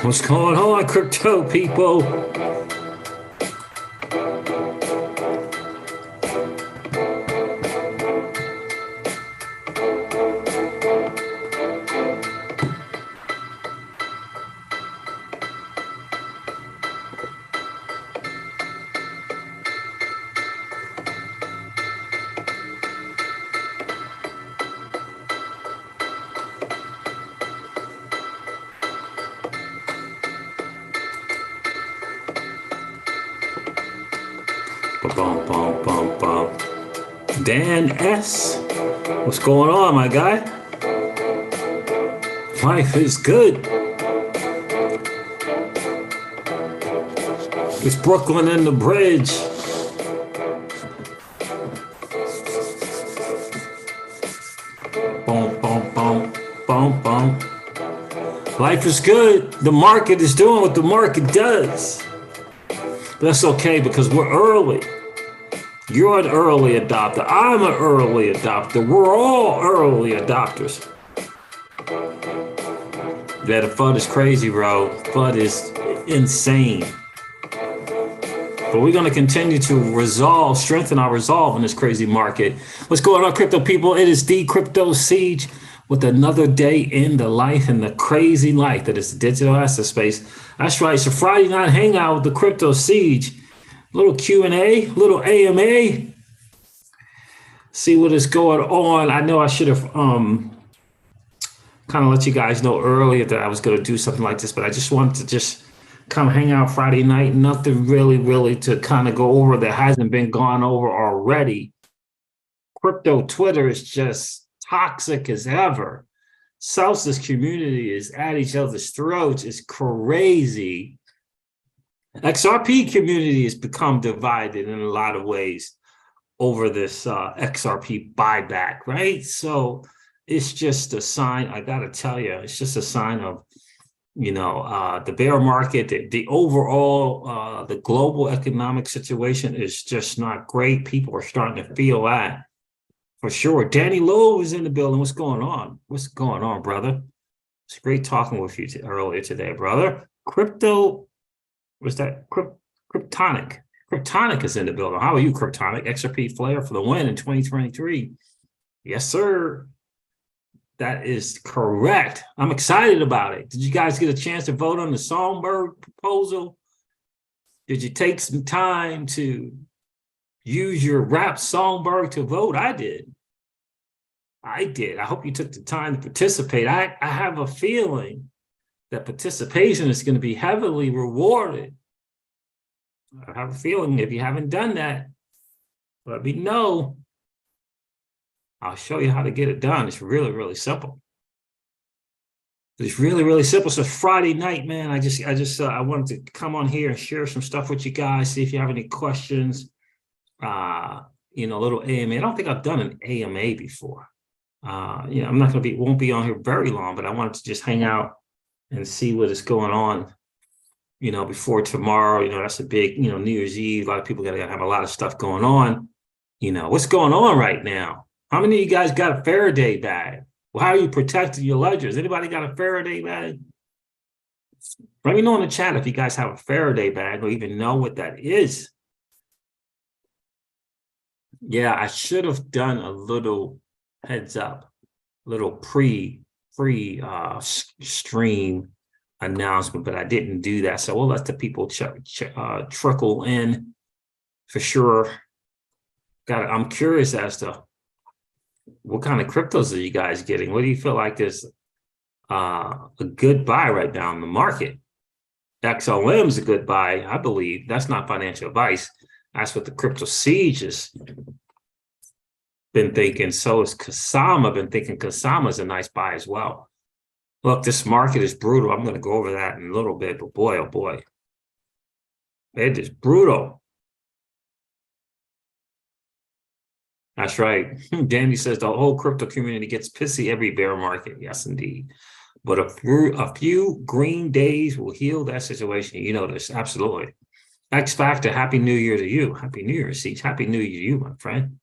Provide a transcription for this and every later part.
What's going on, crypto people? Bum, bum, bum, bum. Dan S. What's going on, my guy? Life is good. It's Brooklyn and the bridge. Boom, boom, boom, boom, boom. Life is good. The market is doing what the market does. But that's okay because we're early. You're an early adopter. I'm an early adopter. We're all early adopters. Yeah, the FUD is crazy, bro. FUD is insane. But we're going to continue to strengthen our resolve in this crazy market. What's going on, crypto people? It is the CryptoCeej with another day in the life and the crazy life that is the digital asset space. That's right. It's a Friday night hangout with the CryptoCeej. Little Q&A, little AMA. See what is going on. I know I should have kind of let you guys know earlier that I was going to do something like this, but I just wanted to just come hang out Friday night. Nothing really to kind of go over that hasn't been gone over already. Crypto Twitter is just toxic as ever. Celsius community is at each other's throats. It's crazy. XRP community has become divided in a lot of ways over this XRP buyback, right? So it's just a sign, I got to tell you, it's just a sign of, you know, the bear market, the overall, the global economic situation is just not great. People are starting to feel that for sure. Danny Lowe is in the building. What's going on? What's going on, brother? It's great talking with you earlier today, brother. What's that? Kryptonic. Kryptonic is in the building. How are you, Kryptonic? XRP Flare for the win in 2023. Yes, sir. That is correct. I'm excited about it. Did you guys get a chance to vote on the Songbird proposal? Did you take some time to use your rap Songbird to vote? I did. I hope you took the time to participate. I have a feeling that participation is going to be heavily rewarded. I have a feeling if you haven't done that, let me know. I'll show you how to get it done. It's really simple. It's really simple. So Friday night, man, I wanted to come on here and share some stuff with you guys. See if you have any questions. You know, a little AMA. I don't think I've done an AMA before. You know, I'm not going to won't be on here very long, but I wanted to just hang out and see what is going on, you know, before tomorrow. You know, that's a big, you know, New Year's Eve. A lot of people got to have a lot of stuff going on. You know, what's going on right now? How many of you guys got a Faraday bag? Well, how are you protecting your ledgers? Anybody got a Faraday bag? Let me know in the chat if you guys have a Faraday bag or even know what that is. Yeah, I should have done a little heads up, little stream announcement, but I didn't do that. So we'll let the people trickle in for sure. I'm curious as to what kind of cryptos are you guys getting? What do you feel like is a good buy right now in the market. XLM is a good buy, I believe. That's not financial advice. That's what the CryptoCeej has been thinking. So is Kasama been thinking. Kasama is a nice buy as well. Look, this market is brutal. I'm going to go over that in a little bit, but boy, oh boy, it is brutal. That's right. Danny says the whole crypto community gets pissy every bear market. Yes, indeed. But a few green days will heal that situation. You know this, absolutely. X Factor, Happy New Year to you. Happy New Year, Ceej. Happy New Year to you, my friend.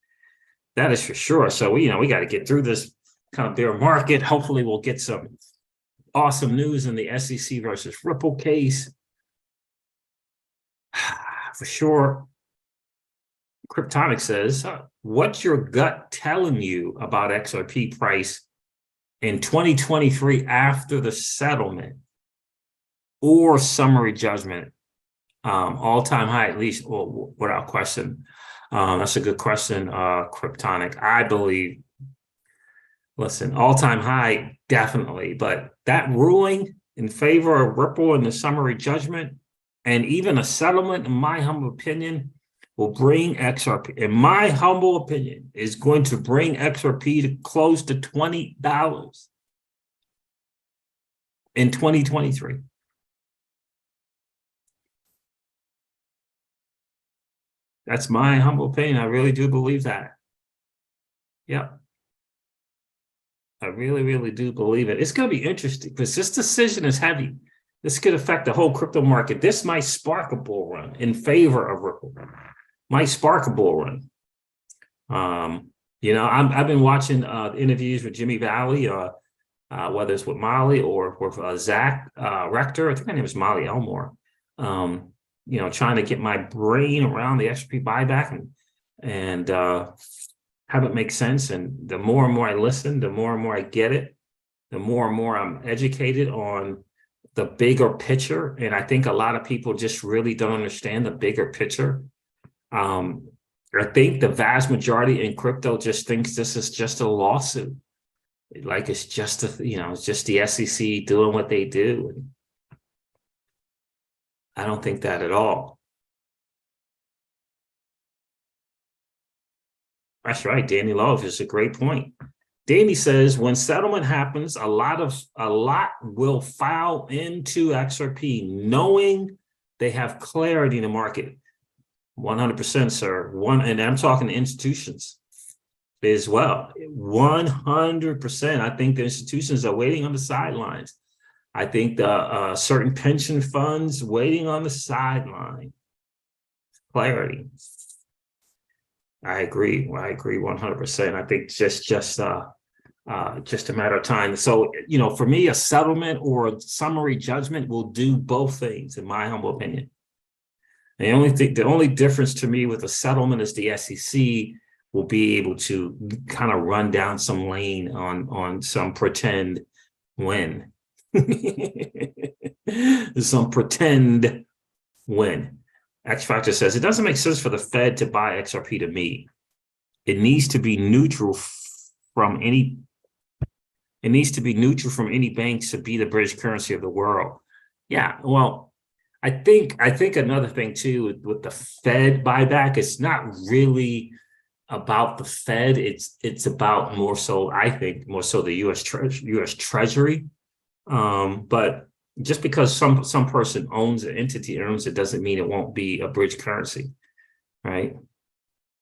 That is for sure. So we got to get through this kind of bear market. Hopefully we'll get some awesome news in the SEC versus Ripple case. For sure. Kryptonic says, what's your gut telling you about XRP price in 2023 after the settlement or summary judgment? All-time high, at least, well, without question. That's a good question, Kryptonic. I believe, listen, all-time high, definitely. But that ruling in favor of Ripple in the summary judgment and even a settlement, in my humble opinion, will bring XRP, in my humble opinion, is going to bring XRP to close to $20 in 2023. That's my humble opinion. I really do believe that. Yep. I really, really do believe it. It's going to be interesting because this decision is heavy. This could affect the whole crypto market. This might spark a bull run in favor of Ripple. Might spark a bull run. I've been watching interviews with Jimmy Valley, whether it's with Molly or with Zach Rector. I think her name is Molly Elmore. Trying to get my brain around the XRP buyback and have it make sense. And the more and more I listen, the more and more I get it, the more and more I'm educated on the bigger picture. And I think a lot of people just really don't understand the bigger picture. I think the vast majority in crypto just thinks this is just a lawsuit. Like it's just it's just the SEC doing what they do. And I don't think that at all. That's right. Danny Love is a great point. Danny says when settlement happens, a lot will file into XRP, knowing they have clarity in the market. 100%, sir. And I'm talking to institutions as well. 100%. I think the institutions are waiting on the sidelines. I think the certain pension funds waiting on the sideline. Clarity. I agree 100%. I think just a matter of time. So, for me, a settlement or a summary judgment will do both things, in my humble opinion. The only difference to me with a settlement is the SEC will be able to kind of run down some lane on some pretend win. Some pretend win. X Factor says, it doesn't make sense for the Fed to buy XRP to me. It needs to be neutral from any banks to be the British currency of the world. Yeah, well, I think another thing too with the Fed buyback, it's not really about the Fed. It's about more so the U.S. Treasury. But just because some person owns an entity it doesn't mean it won't be a bridge currency, right?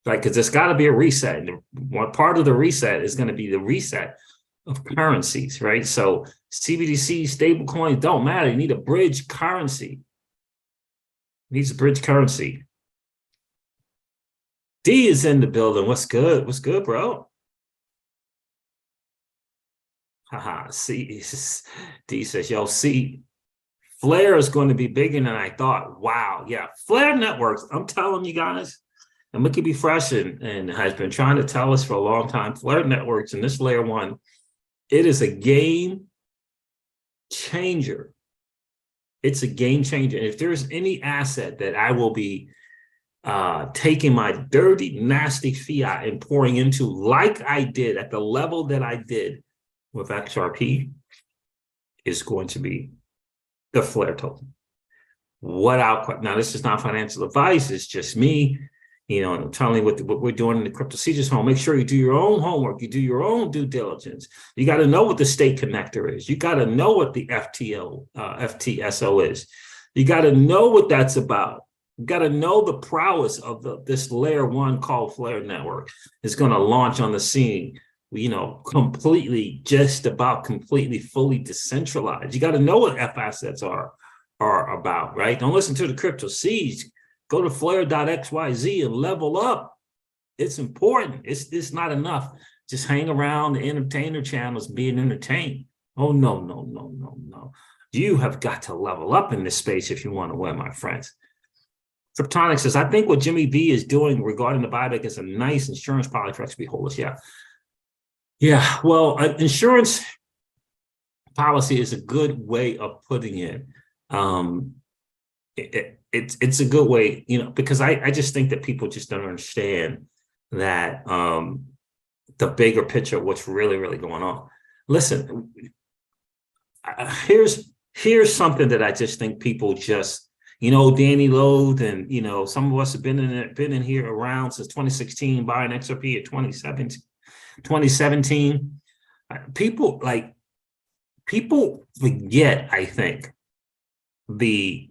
Like, because there's got to be a reset. And one part of the reset is going to be the reset of currencies, right? So CBDC, stable coins don't matter. You need a bridge currency. Needs a bridge currency. D is in the building. What's good? What's good, bro? Haha. C. D says, yo, C. Flare is going to be bigger than I thought. Wow. Yeah. Flare Networks. I'm telling you guys, and Mickey B. Fresh and has been trying to tell us for a long time, Flare Networks and this layer one, it is a game changer. It's a game changer. And if there's any asset that I will be taking my dirty, nasty fiat and pouring into, like I did at the level that I did with XRP, is going to be the Flare token. What outcome? Now, this is not financial advice. It's just me, I'm telling you what we're doing in the CryptoCeej home. Make sure you do your own homework. You do your own due diligence. You got to know what the state connector is. You got to know what the FTSO is. You got to know what that's about. You got to know the prowess of this layer one called Flare network is going to launch on the scene. Completely, just about completely, fully decentralized. You got to know what F assets are about, right? Don't listen to the CryptoCeej. Go to flare.xyz and level up. It's important. It's not enough. Just hang around the entertainer channels being entertained. Oh, no, no, no, no, no. You have got to level up in this space if you want to win, my friends. Kryptonic says, I think what Jimmy V is doing regarding the buyback is a nice insurance policy for XRP holders. Yeah. Yeah, well, insurance policy is a good way of putting it. It's a good way, because I just think that people just don't understand that the bigger picture of what's really, really going on. Listen, here's something that I just think people just, Danny Loathe and, some of us have been in here around since 2016, buying XRP at 2017. People forget, I think, the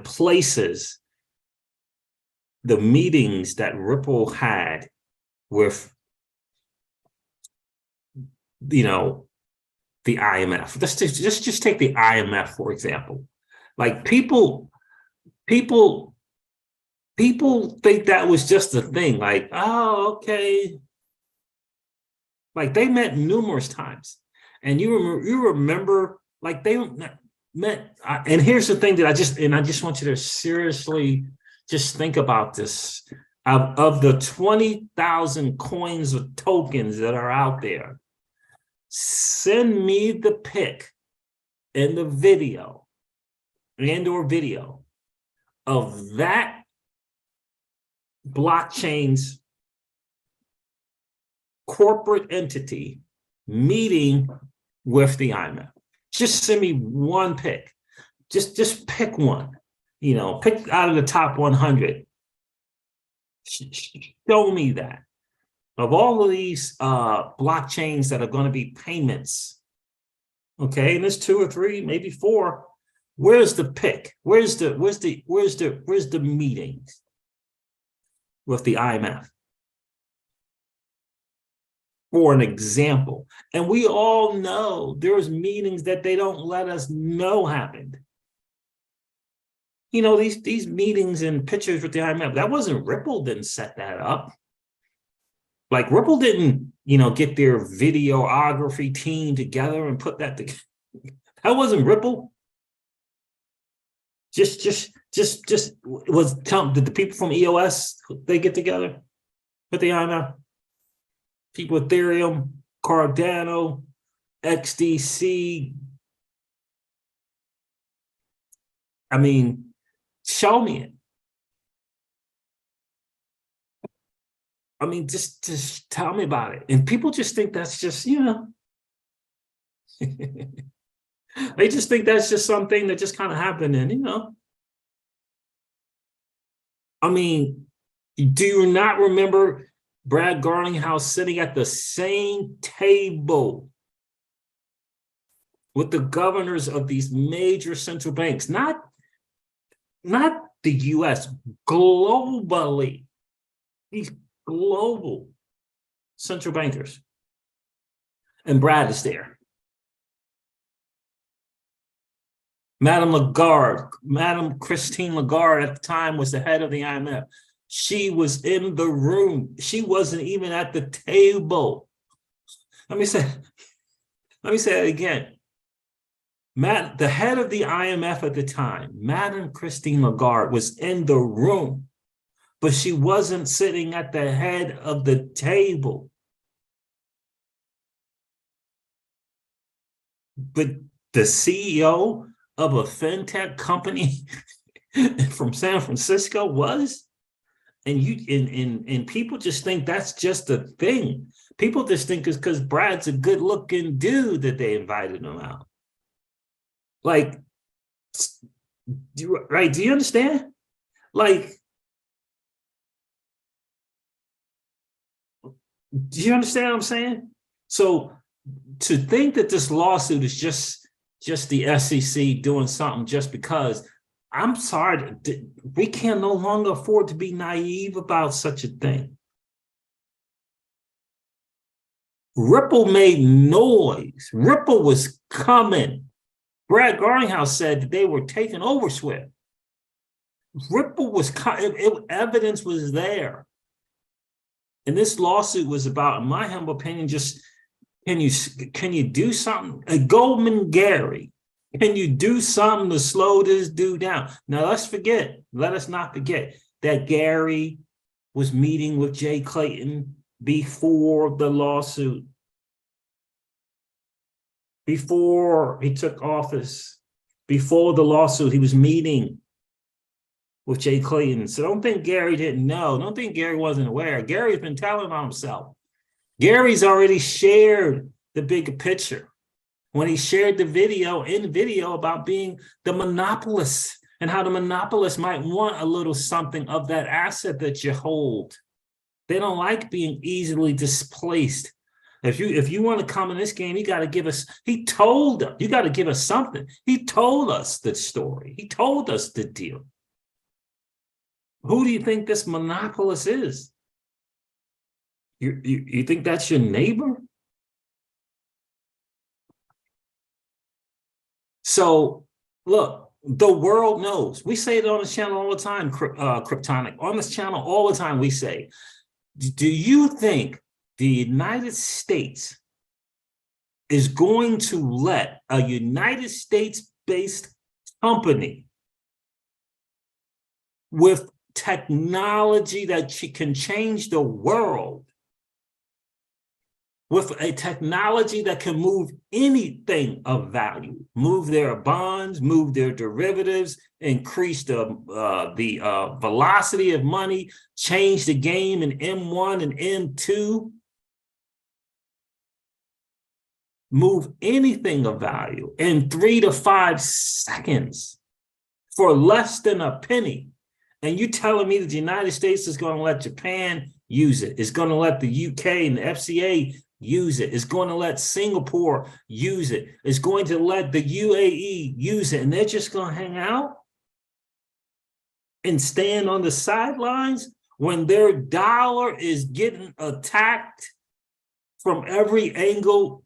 places, the meetings that Ripple had with the IMF. Let's just take the IMF, for example. Like people think that was just a thing, like, oh, okay. Like they met numerous times. And you remember, like they met, and here's the thing that I just want you to seriously just think about this. Of the 20,000 coins or tokens that are out there, send me the pic in the video or video of that blockchain's corporate entity meeting with the IMF. Just send me one pic. Just pick one. Pick out of the top 100. Show me that. Of all of these blockchains that are going to be payments, okay, and there's 2 or 3, maybe 4. Where's the pick? Where's the meeting with the IMF? For an example. And we all know there's meetings that they don't let us know happened. These meetings and pictures with the IMF, that wasn't Ripple didn't set that up. Like Ripple didn't, get their videography team together and put that together. That wasn't Ripple. Just was did the people from EOS, they get together with the IMF? People Ethereum, Cardano, XDC. I mean, show me it. I mean, just tell me about it. And people just think that's just, they just think that's just something that just kind of happened. And, I mean, do you not remember Brad Garlinghouse sitting at the same table with the governors of these major central banks, not the US, globally, these global central bankers. And Brad is there. Madame Christine Lagarde at the time was the head of the IMF. She was in the room. She wasn't even at the table. Let me say it again. The head of the IMF at the time, Madame Christine Lagarde, was in the room, but she wasn't sitting at the head of the table. But the CEO of a fintech company from San Francisco was, And people just think that's just a thing. People just think it's because Brad's a good looking dude that they invited him out. Like, right? Do you understand? Like, do you understand what I'm saying? So to think that this lawsuit is just the SEC doing something just because, I'm sorry, we can no longer afford to be naive about such a thing. Ripple made noise. Ripple was coming. Brad Garlinghouse said that they were taking over Swift. Ripple was evidence was there. And this lawsuit was about, in my humble opinion, just can you do something? Goldman Gary, can you do something to slow this dude down? Now let us not forget that Gary was meeting with Jay Clayton before the lawsuit, before he took office, before the lawsuit, he was meeting with Jay Clayton. So don't think Gary didn't know. Don't think Gary wasn't aware. Gary's been telling on himself. Gary's already shared the bigger picture when he shared the video about being the monopolist and how the monopolist might want a little something of that asset that you hold. They don't like being easily displaced. If you want to come in this game, you got to give us, he told us, you got to give us something. He told us the story. He told us the deal. Who do you think this monopolist is? You think that's your neighbor? So look, the world knows. We say it on the channel all the time, Kryptonic. On this channel all the time we say, do you think the United States is going to let a United States-based company with technology that can change the world, with a technology that can move anything of value, move their bonds, move their derivatives, increase the velocity of money, change the game in M1 and M2, move anything of value in 3 to 5 seconds for less than a penny. And you telling me that the United States is going to let Japan use it? It's going to let the UK and the FCA use it. It's going to let Singapore use it. It's going to let the UAE use it. And they're just going to hang out and stand on the sidelines when their dollar is getting attacked from every angle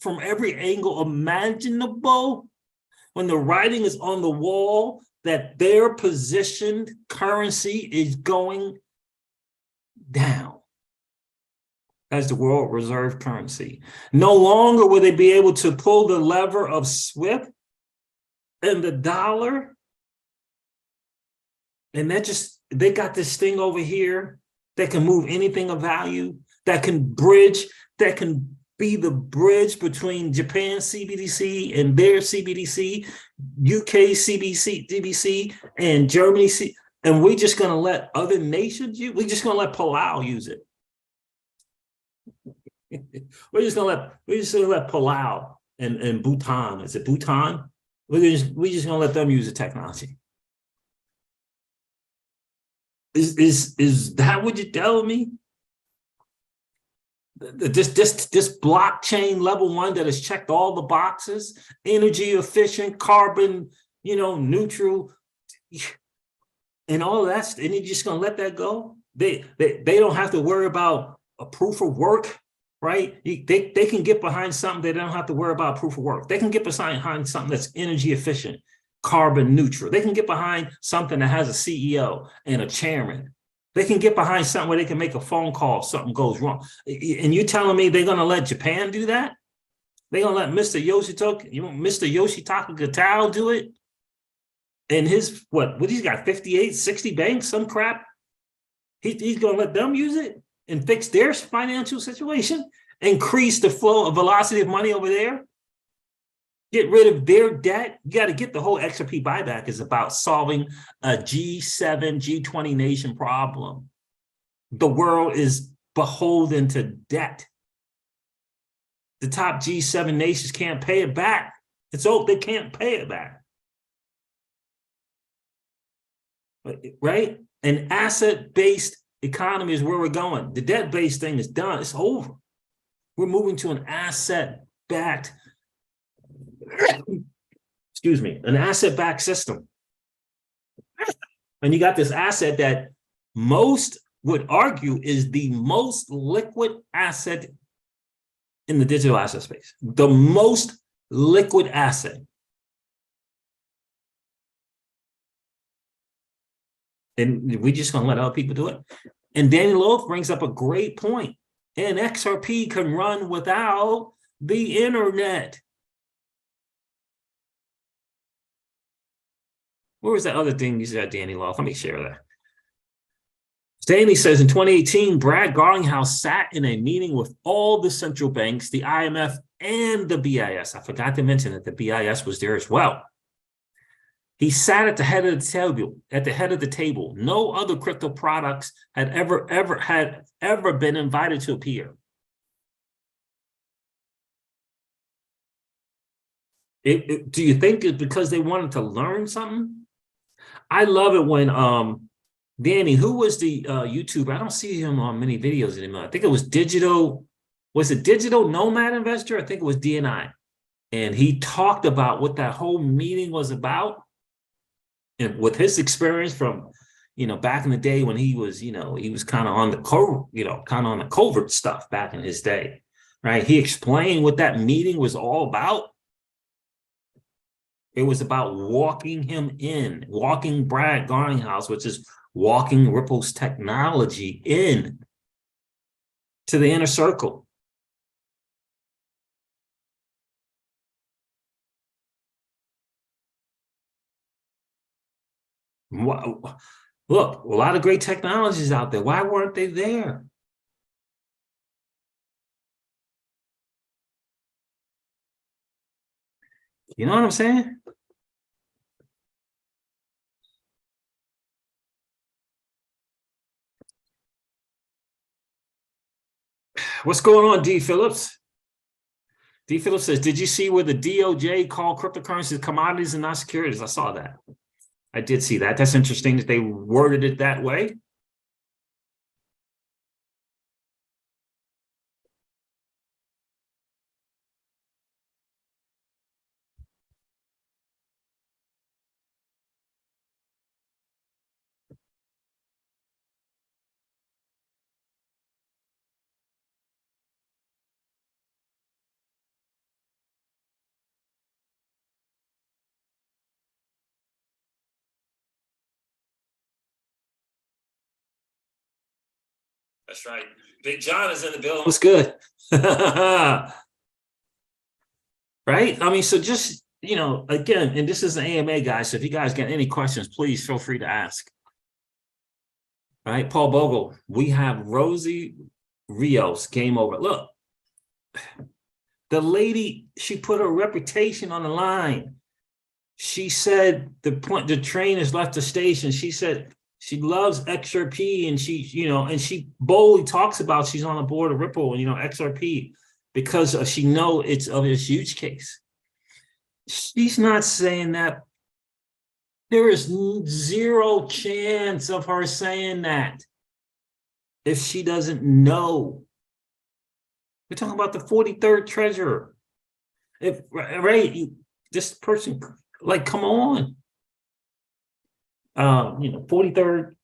imaginable, when the writing is on the wall that their positioned currency is going down as the world reserve currency. No longer will they be able to pull the lever of SWIFT and the dollar. And they got this thing over here that can move anything of value, that can be the bridge between Japan's CBDC and their CBDC, UK CBDC, and Germany. And we're just going to let other nations use. We're just going to let Palau use it. We're just going to let Palau and Bhutan. Is it Bhutan? We're just going to let them use the technology. Is that what you're telling me? This blockchain level 1 that has checked all the boxes, energy efficient, carbon, neutral, and all of that, and you're just gonna let that go? They don't have to worry about a proof of work, right? They can get behind something. They don't have to worry about proof of work. They can get behind something that's energy efficient, carbon neutral. They can get behind something that has a CEO and a chairman. They can get behind something where they can make a phone call if something goes wrong. And you telling me they're going to let Japan do that? They're going to let Mr. Yoshitaka Gatao do it? And his, what he's got, 58, 60 banks, some crap? He's going to let them use it and fix their financial situation? Increase the flow of velocity of money over there? Get rid of their debt? You got to get the whole XRP buyback is about solving a G7, G20 nation problem. the world is beholden to debt. The top G7 nations can't pay it back. It's old, they can't pay it back. Right? An asset-based economy is where we're going. The debt-based thing is done. It's over. We're moving to an asset-backed, excuse me, an asset-backed system. And you got this asset that most would argue is the most liquid asset in the digital asset space. The most liquid asset. And we're just going to let other people do it. And Danny Loaf brings up a great point. And XRP can run without the internet. Where was that other thing you said, Danny Loaf? Let me share that. Stanley says in 2018, Brad Garlinghouse sat in a meeting with all the central banks, the IMF, and the BIS. I forgot to mention that the BIS was there as well. He sat at the head of the table. No other crypto products had ever been invited to appear. Do you think it's because they wanted to learn something? I love it when Danny, who was the YouTuber? I don't see him on many videos anymore. I think it was Digital Nomad Investor? I think it was DNI. And he talked about what that whole meeting was about. And with his experience from, back in the day when he was, he was kind of on the covert stuff back in his day, right? He explained what that meeting was all about. It was about walking Brad Garlinghouse, which is walking Ripple's technology in to the inner circle. Look, a lot of great technologies out there. Why weren't they there? You know what I'm saying? What's going on, D. Phillips? D. Phillips says, did you see where the DOJ called cryptocurrencies commodities and not securities? I saw that. I did see that. That's interesting that they worded it that way. That's right. Big John is in the building. What's good? Right? I mean, so just, again, and this is an AMA, guys. So if you guys get any questions, please feel free to ask. All right, Paul Bogle, we have Rosie Rios, game over. Look, the lady, she put her reputation on the line. She said the train has left the station. She said she loves XRP, and she boldly talks about she's on the board of Ripple and XRP because she knows it's of its use case. She's not saying that. There is zero chance of her saying that if she doesn't know. We're talking about the 43rd treasurer. This person, come on. 43rd,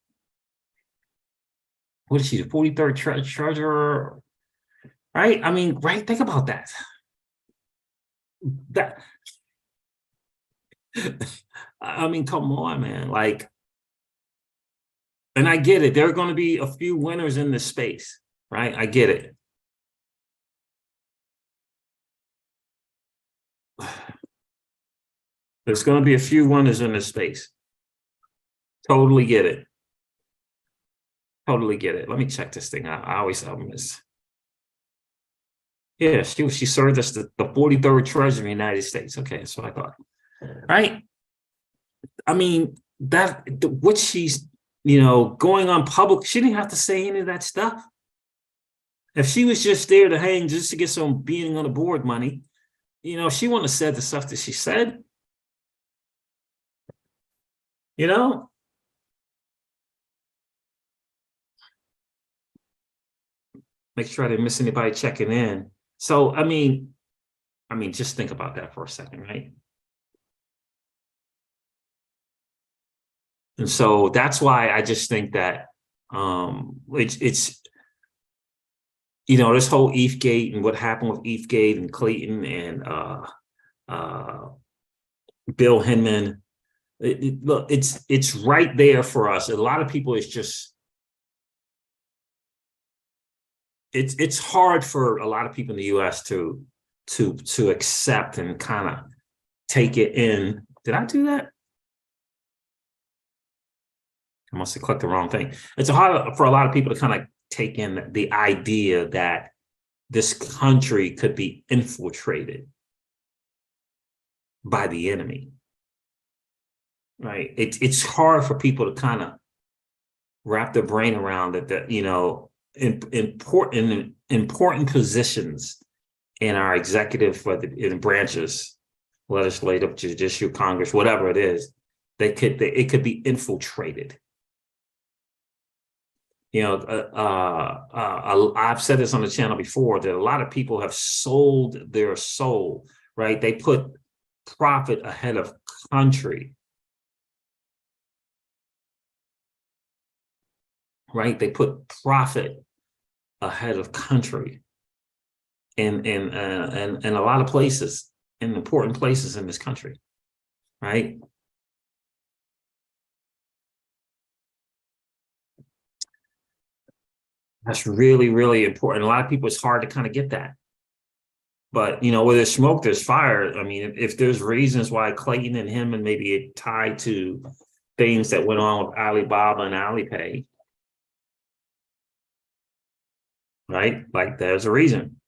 what is she, the 43rd treasurer, right? I mean, right, think about that. I mean, come on, man. And I get it. There are going to be a few winners in this space, right? I get it. There's going to be a few winners in this space. Totally get it. Totally get it. Let me check this thing out. I always have this. Yeah, she served as the 43rd treasurer of the United States. Okay, that's what I thought. Right? I mean, what she's going on public. She didn't have to say any of that stuff. If she was just there to hang just to get some being on the board money, she wouldn't have said the stuff that she said. Make sure I didn't miss anybody checking in. So, I mean, just think about that for a second, right? And so that's why I just think that it's this whole ETH and what happened with ETH and Clayton and Bill Hinman. Look, it's right there for us. A lot of people, it's hard for a lot of people in the US to accept and kind of take it in. Did I do that? I must have clicked the wrong thing. It's hard for a lot of people to kind of take in the idea that this country could be infiltrated by the enemy, right? It's hard for people to kind of wrap their brain around that important positions in our executive in branches, legislative, judicial, Congress, whatever it is, it could be infiltrated. I've said this on the channel before that a lot of people have sold their soul, right? They put profit ahead of country, right? They put profit ahead of country in a lot of places, in important places in this country, right? That's really, really important. A lot of people, it's hard to kind of get that. But, where there's smoke, there's fire. I mean, if there's reasons why Clayton and him and maybe it tied to things that went on with Alibaba and Alipay, right? Like, there's a reason.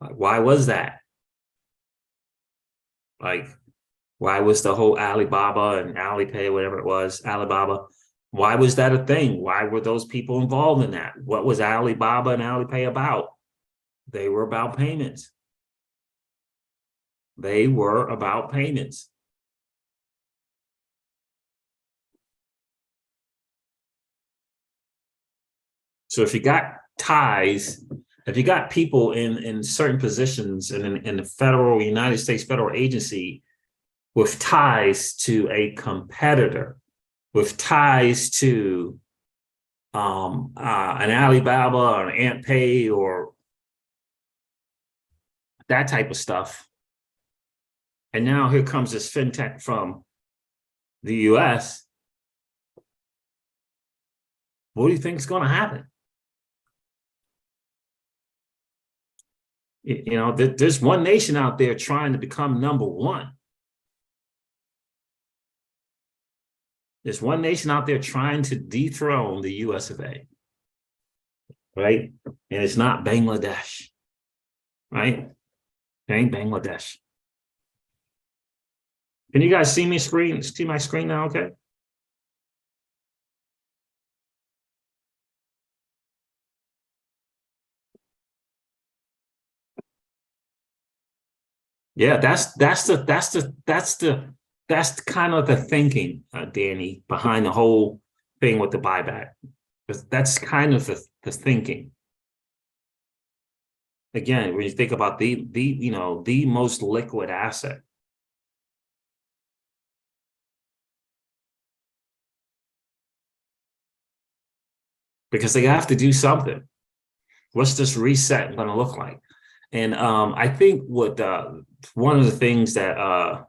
Like, why was that? Like, why was the whole Alibaba and Alipay, whatever it was, Alibaba, why was that a thing? Why were those people involved in that? What was Alibaba and Alipay about? They were about payments. They were about payments. So if you got ties, if you got people in certain positions in the federal United States federal agency with ties to a competitor, with ties to an Alibaba or an AntPay or that type of stuff. And now here comes this fintech from the US. What do you think is going to happen? There's one nation out there trying to become number one. There's one nation out there trying to dethrone the US of A, right? And it's not Bangladesh, right? It ain't Bangladesh. Can you guys see my screen now, okay? Yeah, that's kind of the thinking, Danny, behind the whole thing with the buyback. That's kind of the thinking. Again, when you think about the most liquid asset, because they have to do something. What's this reset going to look like? And I think what one of the things that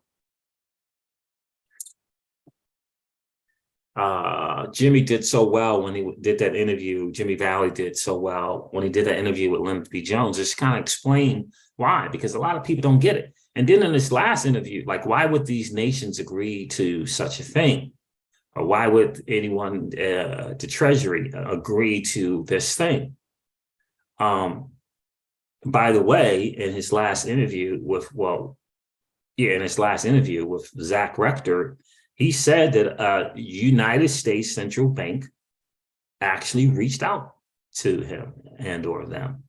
Jimmy did so well when he did that interview, Jimmy Valley did so well when he did that interview with Leonard B. Jones, just kind of explain why, because a lot of people don't get it. And then in this last interview, like, why would these nations agree to such a thing? Or why would anyone, the Treasury, agree to this thing? By the way, in his last interview with Zach Rector, He said that United States Central Bank actually reached out to him and or them,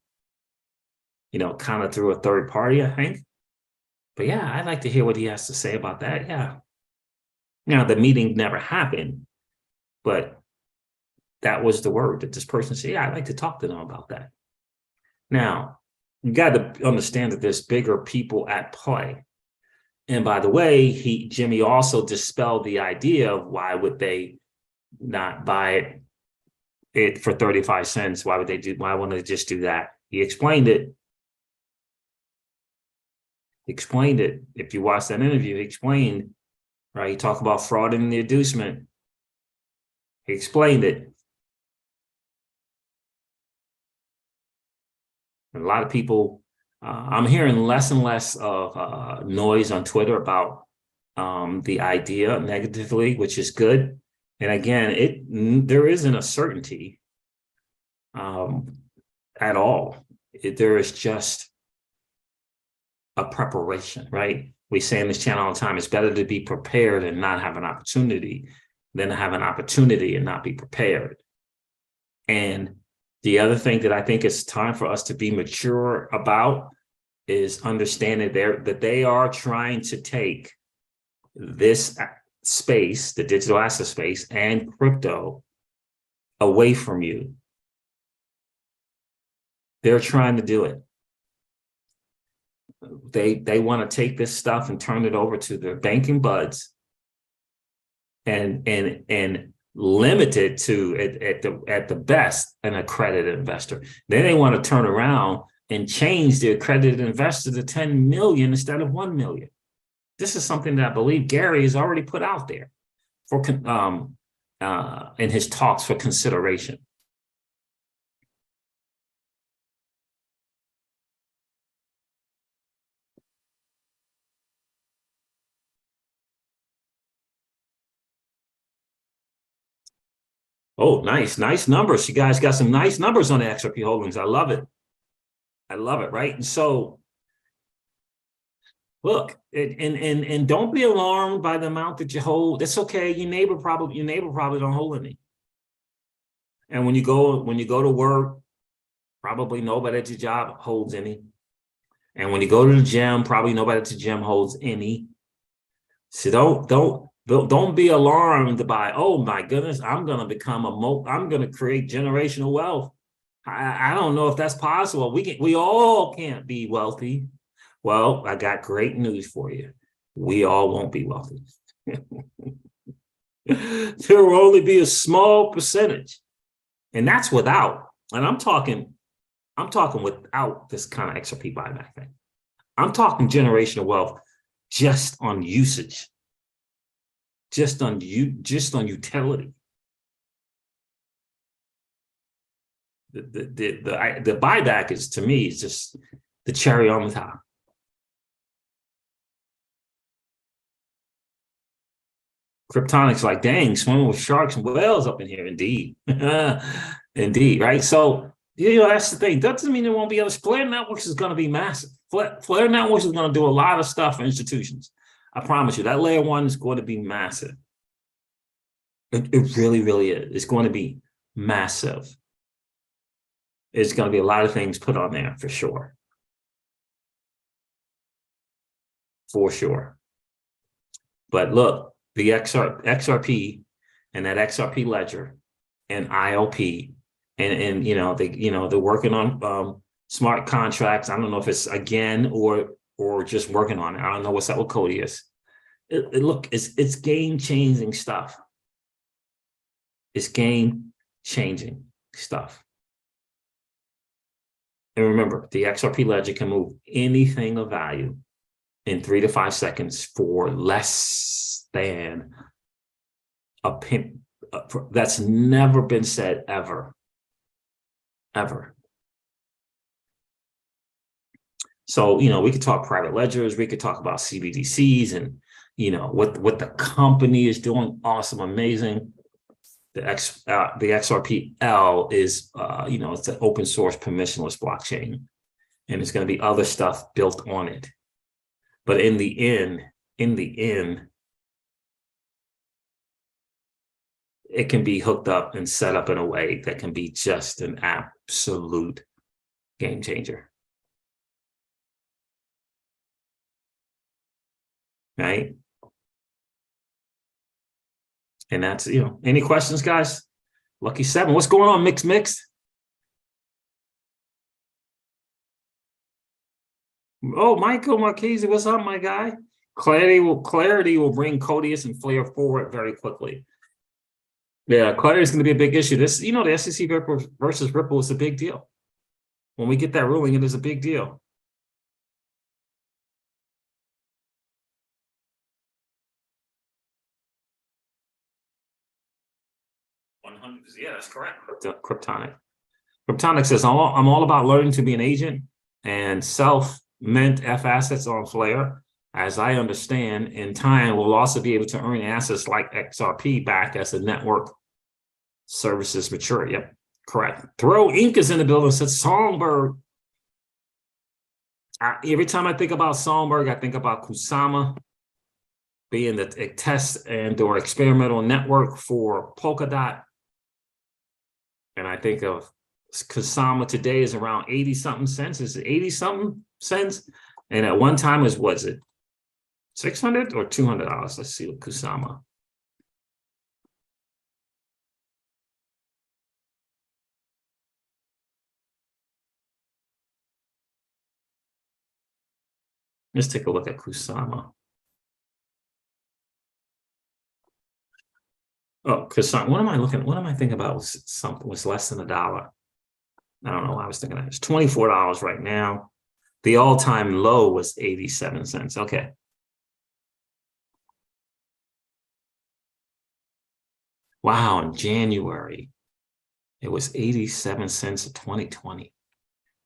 kind of through a third party, I think. But yeah, I'd like to hear what he has to say about that. Yeah. Now, the meeting never happened, but that was the word that this person said, yeah, I'd like to talk to them about that. Now, you got to understand that there's bigger people at play. And by the way, Jimmy also dispelled the idea of why would they not buy it for 35 cents? Why wouldn't they just do that? He explained it. If you watch that interview, he explained, right? He talked about fraud in the inducement. He explained it. And a lot of people, I'm hearing less and less of noise on Twitter about the idea negatively, which is good. And again, there isn't a certainty at all. There is just a preparation, right? We say in this channel all the time, it's better to be prepared and not have an opportunity than to have an opportunity and not be prepared. And the other thing that I think it's time for us to be mature about is understanding that they are trying to take this space, the digital asset space and crypto, away from you. They're trying to do it. They want to take this stuff and turn it over to their banking buds and limit it to at the best an accredited investor. Then they want to turn around and change the accredited investor to 10 million instead of 1 million. This is something that I believe Gary has already put out there for in his talks for consideration. Oh, nice numbers. You guys got some nice numbers on the XRP holdings. I love it. Right? And so, look, and don't be alarmed by the amount that you hold. That's okay. Your neighbor probably don't hold any. And when you go to work, probably nobody at your job holds any. And when you go to the gym, probably nobody at the gym holds any. So don't be alarmed by, oh my goodness, I'm going to create generational wealth. I don't know if that's possible. We all can't be wealthy. Well, I got great news for you. We all won't be wealthy. There will only be a small percentage. And that's without, and I'm talking without this kind of XRP buyback thing. I'm talking generational wealth just on usage, just on utility. The buyback is, to me, is just the cherry on the top. Kryptonic's like, dang, swimming with sharks and whales up in here. Indeed. Indeed, right? So, that's the thing. Doesn't mean there won't be others. Flare Networks is going to be massive. Flare Networks is going to do a lot of stuff for institutions. I promise you, that layer one is going to be massive. It really, really is. It's going to be massive. It's going to be a lot of things put on there for sure. For sure. But look, the XRP and that XRP ledger and IOP and they're working on smart contracts. I don't know if it's again or just working on it. I don't know what's up with Codius. Look, it's game-changing stuff. It's game-changing stuff. And remember, the XRP ledger can move anything of value in 3 to 5 seconds for less than a pimp. That's never been said ever. So, we could talk private ledgers, we could talk about CBDCs and, what the company is doing. Awesome, amazing. The XRPL is, it's an open source permissionless blockchain, and there's going to be other stuff built on it. But in the end, it can be hooked up and set up in a way that can be just an absolute game changer. Right? And that's, any questions, guys? Lucky 7. What's going on, Mixed? Oh, Michael Marchese, what's up, my guy? Clarity will bring Codius and Flare forward very quickly. Yeah, clarity is going to be a big issue. This, the SEC versus Ripple is a big deal. When we get that ruling, it is a big deal. 100%. Yeah, that's correct. Kryptonic says, I'm all about learning to be an agent and self-mint F assets on Flare. As I understand, in time, we'll also be able to earn assets like XRP back as the network services mature. Yep, correct. Throw Inc. is in the building, says Songbird. Every time I think about Songbird, I think about Kusama being the test and or experimental network for Polkadot. And I think of Kusama today is around 80 something cents. Is it 80 something cents? And at one time was it $600 or $200? Let's see what Kusama. Let's take a look at Kusama. Oh, Kusama. What am I looking at? What am I thinking about? Was less than $1. I don't know why I was thinking that. It's $24 right now. The all-time low was 87 cents. Okay. Wow, in January, it was 87 cents in 2020.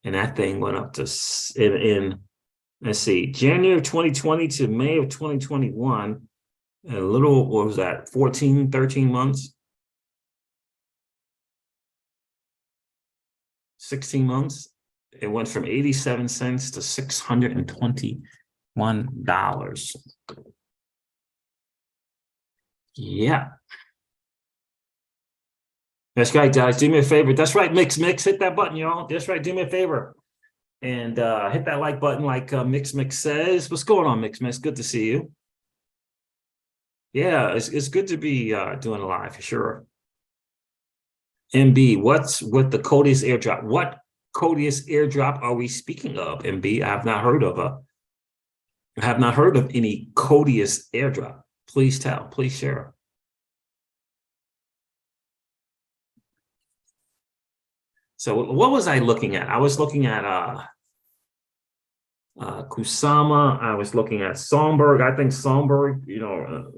And that thing went up to, let's see, January of 2020 to May of 2021, a little, what was that, 14, 13 months? 16 months. It went from 87 cents to $621. Yeah. That's right, guys. Do me a favor. That's right, Mix. Hit that button, y'all. That's right. Do me a favor. And hit that like button like Mix says. What's going on, Mix? Good to see you. Yeah, it's good to be doing a live for sure. MB, what's with the Codius airdrop? What Codius airdrop are we speaking of, MB? I have not heard of any Codius airdrop. Please tell, please share. So what was I looking at? I was looking at Kusama. I was looking at Songbird. I think Songbird,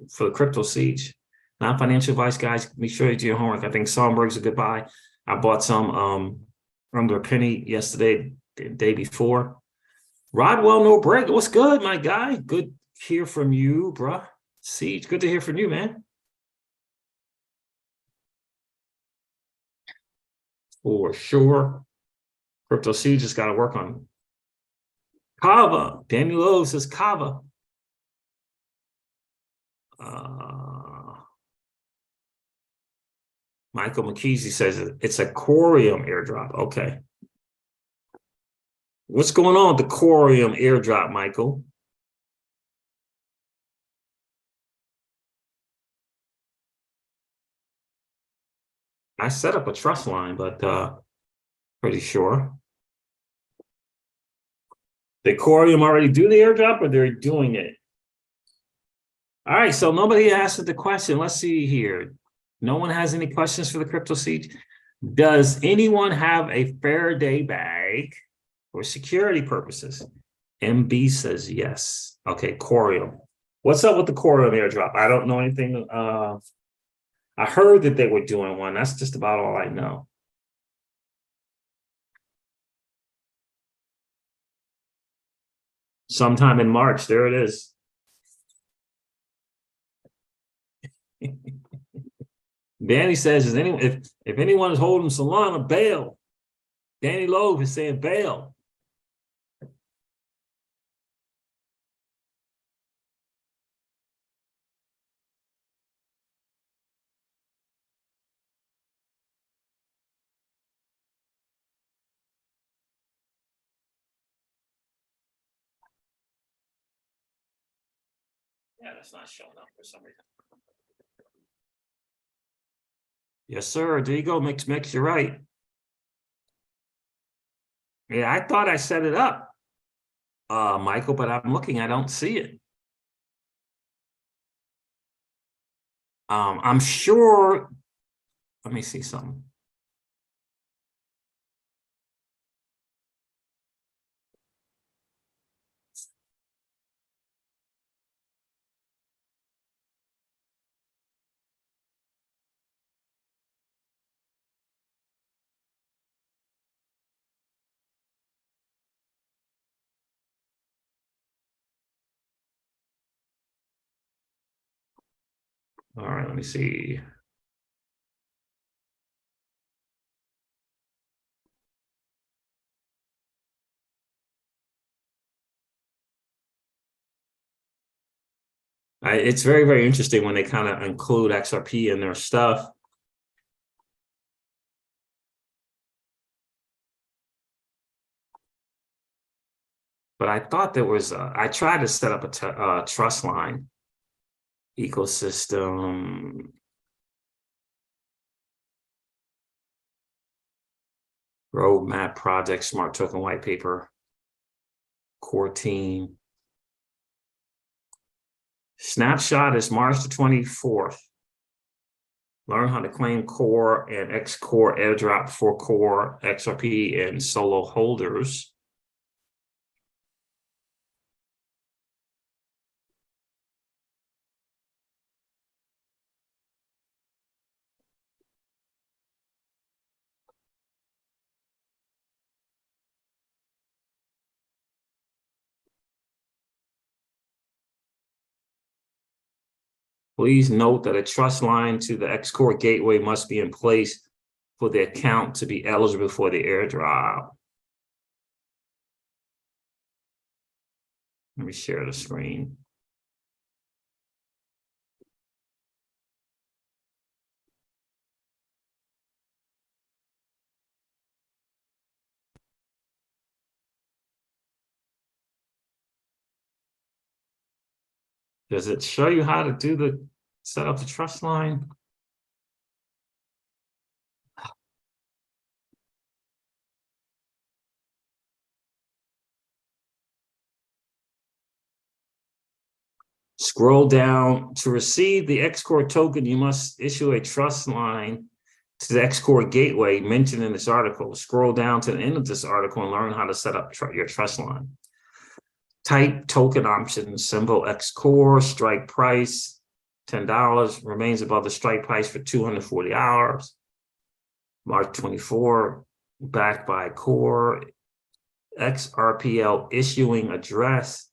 for the CryptoCeej. Not financial advice, guys. Make sure you do your homework. I think Songbird's a good buy. I bought some under a penny yesterday, the day before. Rodwell, no break. What's good, my guy? Good to hear from you, bruh. Siege, good to hear from you, man. For sure. CryptoCeej just got to work on Kava. Daniel O says Kava. Michael McKeesey says it's a Corium airdrop. Okay. What's going on with the Corium airdrop, Michael? I set up a trust line, but pretty sure. Did Corium already do the airdrop or they're doing it? All right, so nobody answered the question. Let's see here. No one has any questions for the CryptoCeej. Does anyone have a Faraday bag for security purposes? MB says yes. Okay, Corium. What's up with the Corium airdrop? I don't know anything. I heard that they were doing one. That's just about all I know. Sometime in March. There it is. Danny says, if anyone is holding Solana, bail. Danny Loeb is saying bail. Yeah, that's not showing up for some reason. Yes, sir. There you go, Mix. You're right. Yeah, I thought I set it up, Michael, but I'm looking, I don't see it. I'm sure. Let me see something. All right, let me see. It's very, very interesting when they kind of include XRP in their stuff. But I thought there was, I tried to set up a trust line ecosystem. Roadmap project, smart token white paper, core team. Snapshot is March the 24th. Learn how to claim core and X core airdrop for core XRP and solo holders. Please note that a trust line to the X core gateway must be in place for the account to be eligible for the airdrop. Let me share the screen. Does it show you how to do the set up the trust line? Scroll down. To receive the XCore token, you must issue a trust line to the XCore gateway mentioned in this article. Scroll down to the end of this article and learn how to set up your trust line. Type token option, symbol XCore, strike price, $10, remains above the strike price for 240 hours. March 24, backed by core, XRPL issuing address,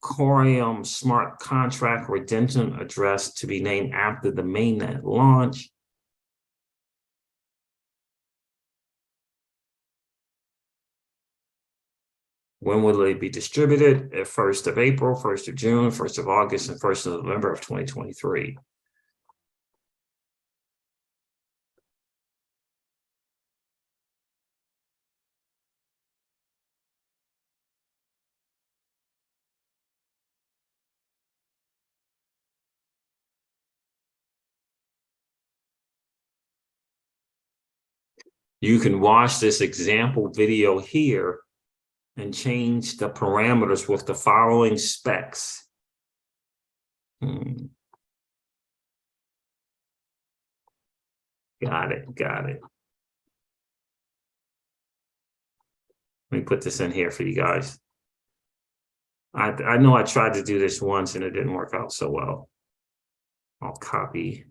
Corium smart contract redemption address to be named after the mainnet launch. When will they be distributed? At 1st of April, 1st of June, 1st of August, and 1st of November of 2023. You can watch this example video here and change the parameters with the following specs. Got it. Let me put this in here for you guys. I know I tried to do this once and it didn't work out so well. I'll copy.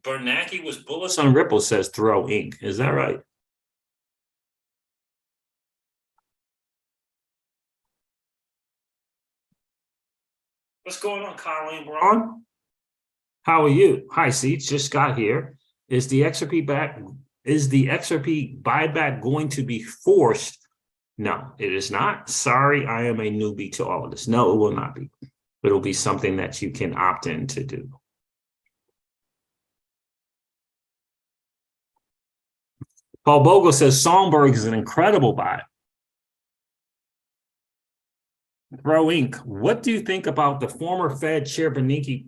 Bernanke was bullish on Ripple, says Throw Inc. Is that right? What's going on, Colleen Braun? How are you? Hi, Seats. Just got here. Is the XRP back? Is the XRP buyback going to be forced? No, it is not. Sorry, I am a newbie to all of this. No, it will not be. It'll be something that you can opt in to do. Paul Bogle says Songbird is an incredible buy. Bro Inc., what do you think about the former Fed Chair Bernanke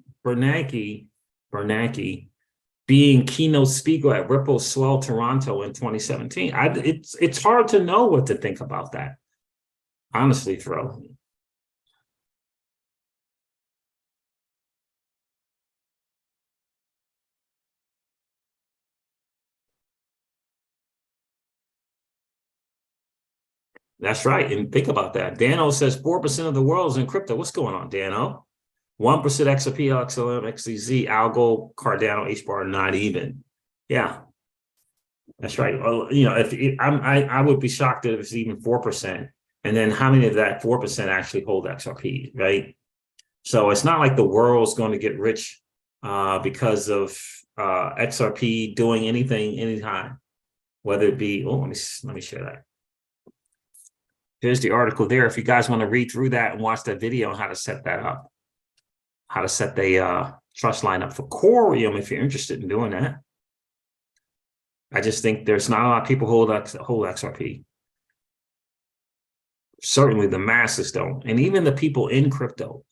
being keynote speaker at Ripple Swell Toronto in 2017? It's hard to know what to think about that, honestly, Fro. That's right. And think about that. Dano says 4% of the world is in crypto. What's going on, Dano? 1% XRP, XLM, XZZ, Algo, Cardano, HBAR, not even. Yeah, that's right. Well, you know, if I would be shocked if it's even 4%. And then how many of that 4% actually hold XRP, right? So it's not like the world's going to get rich because of XRP doing anything anytime, whether it be, oh, let me share that. Here's the article there. If you guys want to read through that and watch that video on how to set that up, how to set the trust line up for Corium if you're interested in doing that. I just think there's not a lot of people who hold XRP. Certainly the masses don't. And even the people in crypto,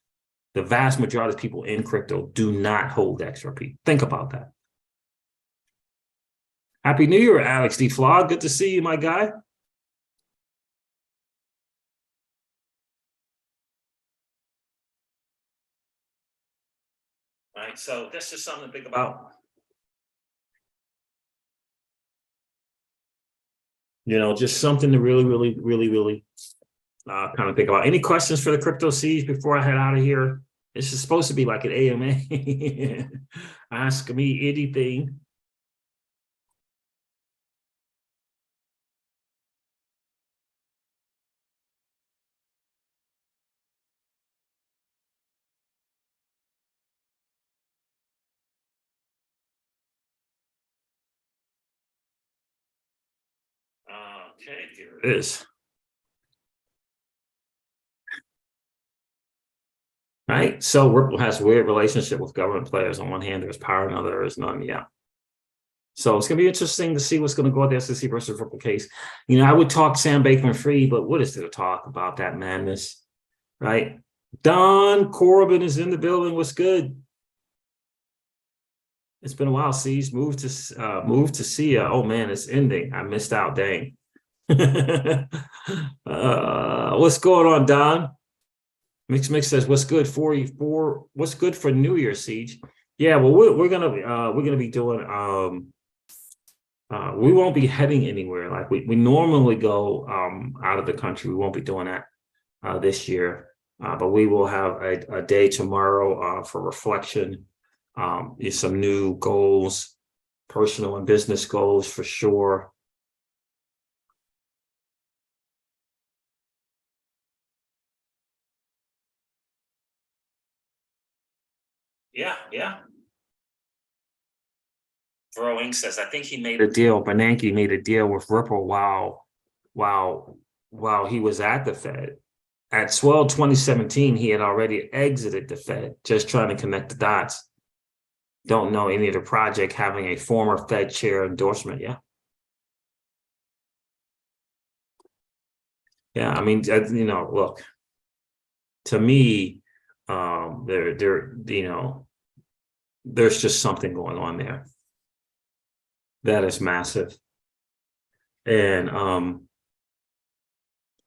the vast majority of people in crypto do not hold XRP. Think about that. Happy New Year, Alex D. Flog. Good to see you, my guy. All right, so that's just something to think about. You know, just something to really kind of think about. Any questions for the CryptoCeej before I head out of here? This is supposed to be like an AMA. Ask me anything. Okay, here it is. Right. So Ripple has a weird relationship with government players. On one hand, there's power, and on the other, there's none. Yeah. So it's going to be interesting to see what's going to go at the SEC versus Ripple case. You know, I would talk Sam Bankman-Fried, but what is there to talk about that madness, right? Don Corbin is in the building. What's good? It's been a while. C's moved to see ya. Oh man, it's ending. I missed out. Dang. What's going on, Don? Mix says, "What's good for you? What's good for New Year, Siege?" Yeah, well, we're gonna be doing. We won't be heading anywhere. Like we normally go out of the country. We won't be doing that this year, but we will have a day tomorrow for reflection. Some new goals, personal and business goals for sure. Yeah. Throwing says, I think he made a deal. Bernanke made a deal with Ripple while he was at the Fed. At Swell 2017, he had already exited the Fed, just trying to connect the dots. Don't know any of the project having a former Fed chair endorsement. Yeah. Yeah, I mean, you know, look, to me, there's just something going on there that is massive. And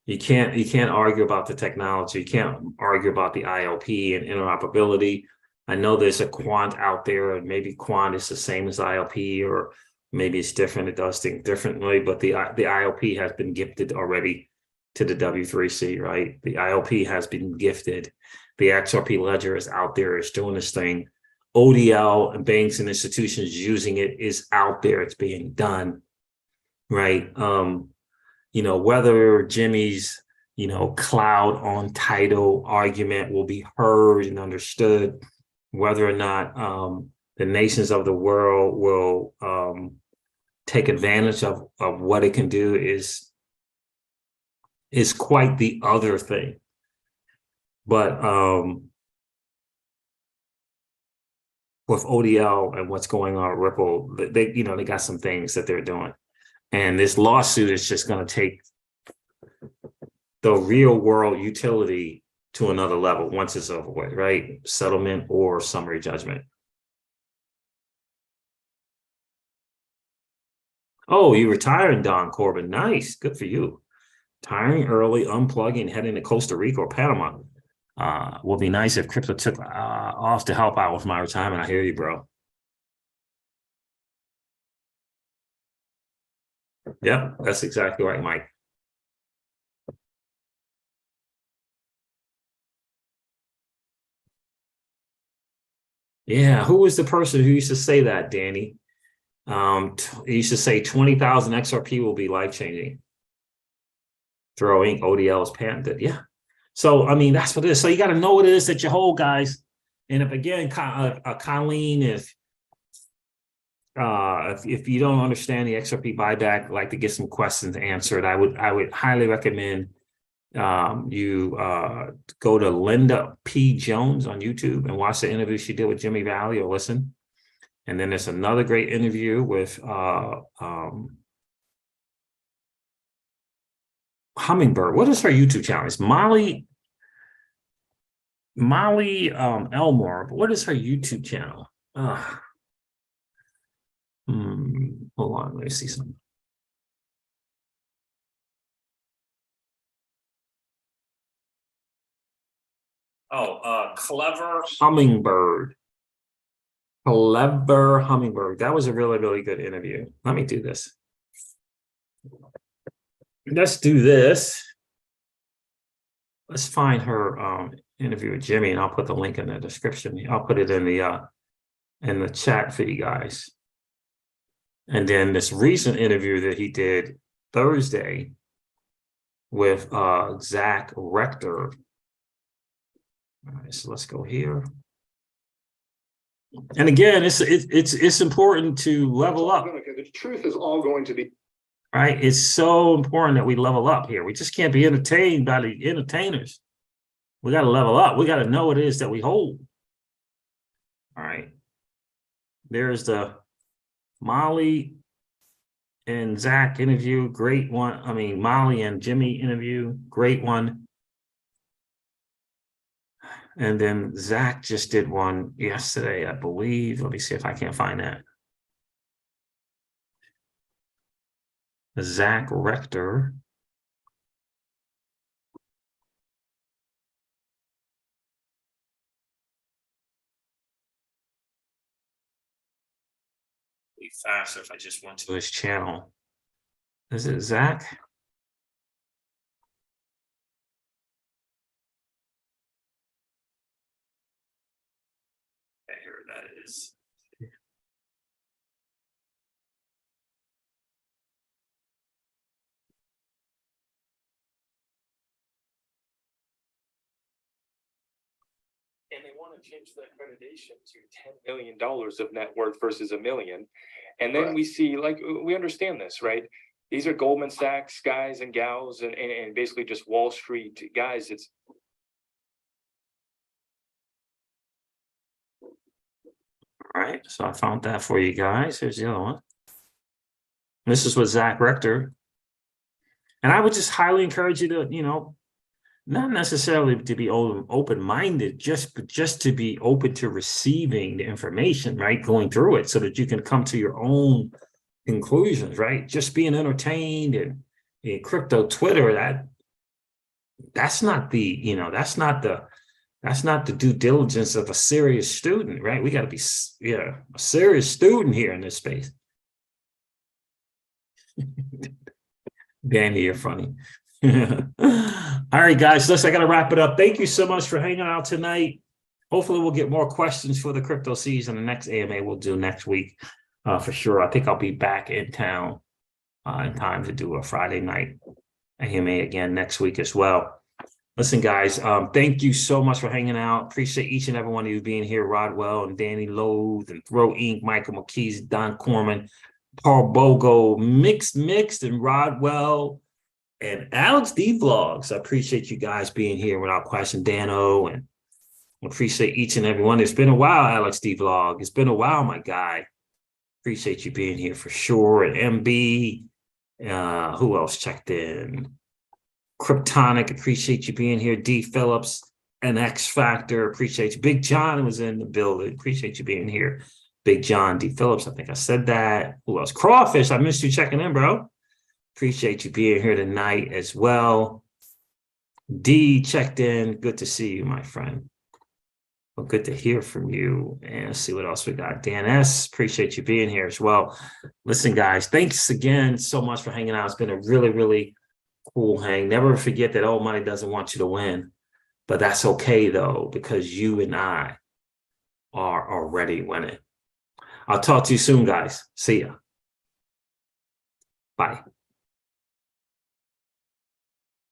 you can't argue about the technology. You can't argue about the ILP and interoperability. I know there's a quant out there, and maybe quant is the same as ILP, or maybe it's different. It does things differently, but the ILP has been gifted already to the W3C, right? The ILP has been gifted. The XRP ledger is out there. It's doing this thing. ODL and banks and institutions using it is out there. It's being done, right? You know, whether Jimmy's, you know, cloud on title argument will be heard and understood, whether or not the nations of the world will take advantage of what it can do is quite the other thing. But with ODL and what's going on at Ripple, they got some things that they're doing. And this lawsuit is just going to take the real world utility to another level once it's over with, right? Settlement or summary judgment. Oh, you retiring, Don Corbin. Nice. Good for you. Retiring early, unplugging, heading to Costa Rica or Panama. Will be nice if crypto took off to help out with my retirement. I hear you, bro. Yeah, that's exactly right, Mike. Yeah, who was the person who used to say that, Danny? He used to say 20,000 XRP will be life-changing. Throwing ODL is patented. Yeah. So, I mean, that's what it is. So you got to know what it is that you hold, guys. And if, again, Colleen, if you don't understand the XRP buyback, like to get some questions answered, I would highly recommend you go to Linda P. Jones on YouTube and watch the interview she did with Jimmy Valley, or listen. And then there's another great interview with Hummingbird. What is her YouTube channel? It's Molly Elmore. But what is her YouTube channel? Hold on, let me see something. Oh, Clever Hummingbird. Clever Hummingbird. That was a really, really good interview. Let me do this. Let's do this. Let's find her interview with Jimmy, and I'll put the link in the description. I'll put it in the chat for you guys. And then this recent interview that he did Thursday with Zach Rector. All right, so let's go here. And again, it's important to level up. The truth is all going to be right. It's so important that we level up here. We just can't be entertained by the entertainers. We got to level up. We got to know what it is that we hold. All right. There's the Molly and Zach interview. Great one. I mean, Molly and Jimmy interview. Great one. And then Zach just did one yesterday, I believe. Let me see if I can't find that. Zach Rector. Be faster if I just went to his channel. Is it Zach? Here that is. And they want to change the accreditation to $10 million of net worth versus $1 million. And then we see, like, we understand this, right? These are Goldman Sachs guys and gals and basically just Wall Street guys. It's all right. So I found that for you guys. Here's the other one. This is with Zach Rector. And I would just highly encourage you to, not necessarily to be open-minded, just to be open to receiving the information, right? Going through it so that you can come to your own conclusions, right? Just being entertained and in crypto Twitter, that's not the, that's not the due diligence of a serious student, right? We got to be, a serious student here in this space. Danny, you're funny. All right, guys, listen, I got to wrap it up. Thank you so much for hanging out tonight. Hopefully we'll get more questions for the CryptoCeej in the next AMA we'll do next week for sure. I think I'll be back in town in time to do a Friday night AMA again next week as well. Listen, guys, thank you so much for hanging out. Appreciate each and every one of you being here. Rodwell and Danny Loathe and Throw Inc., Michael McKees, Don Corman, Paul Bogo, Mixed, and Rodwell, and Alex D Vlogs. I appreciate you guys being here without question. Dano, and appreciate each and every one. It's been a while, Alex D Vlog. It's been a while, my guy. Appreciate you being here for sure. And MB, who else checked in? Kryptonic, appreciate you being here. D Phillips and X Factor, appreciate you. Big John was in the building. Appreciate you being here. Big John, D Phillips, I think I said that. Who else? Crawfish, I missed you checking in, bro. Appreciate you being here tonight as well. D checked in. Good to see you, my friend. Well, good to hear from you. And let's see what else we got. Dan S, appreciate you being here as well. Listen, guys, thanks again so much for hanging out. It's been a really, really cool hang. Never forget that old money doesn't want you to win, but that's okay though, because you and I are already winning. I'll talk to you soon, guys. See ya. Bye.